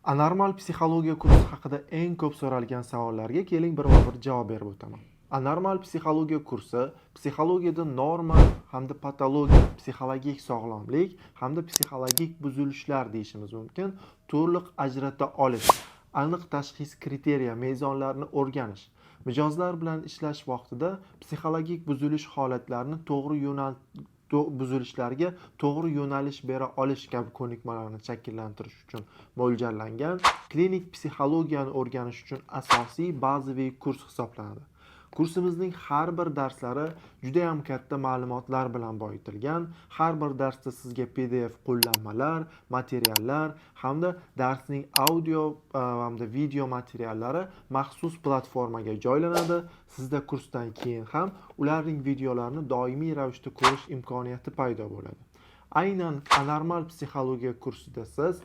Anormal psixologiya kursi haqida eng ko'p so'ralgan savollarga keling birma-bir javob berib o'taman. Anormal psixologiya kursi psixologiyada normal hamda patologiya, psixologik sog'lomlik hamda psixologik buzilishlar deyishimiz mumkin, to'liq ajrata olish, aniq tashxis kriteriya, mezonlarni o'rganish, mijozlar bilan ishlash vaqtida psixologik buzilish holatlarini buzilishlarga to'g'ri yo'nalish bera olish kabi ko'nikmalarni shakllantirish uchun mo'ljallangan klinik psixologiyani o'rganish uchun asosiy bazaviy kurs hisoblanadi. Kursimizning har bir darslari juda ham katta ma'lumotlar bilan boyitilgan. Har bir darsda sizga PDF qo'llanmalar, materiallar hamda darsning audio hamda video materiallari maxsus platformaga joylanadi. Sizda kursdan keyin ham ularning videolarini doimiy ravishda ko'rish imkoniyati paydo bo'ladi. Aynan anormal psixologiya kursida siz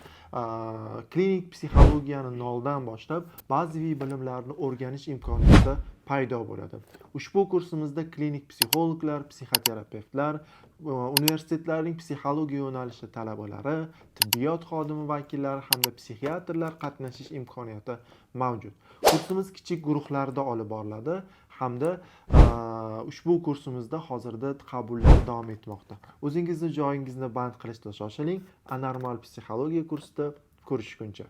klinik psixologiyani noldan boshlab bazaviy bilimlarni o'rganish imkoniyati paydo bo'ladi. Ushbu kursimizda klinik psixologlar, psixoterapevtlar, universitetlarning psixologiya yo'nalishi talabalari, tibbiyot xodimi vakillari hamda psixiatrlar qatnashish imkoniyati mavjud. Kursimiz kichik guruhlarda olib boriladi hamda ushbu kursimizda hozirda qabullar davom etmoqda. O'zingizni joyingizni band qilishda shoshiling. Anormal psixologiya kursida ko'rishguncha.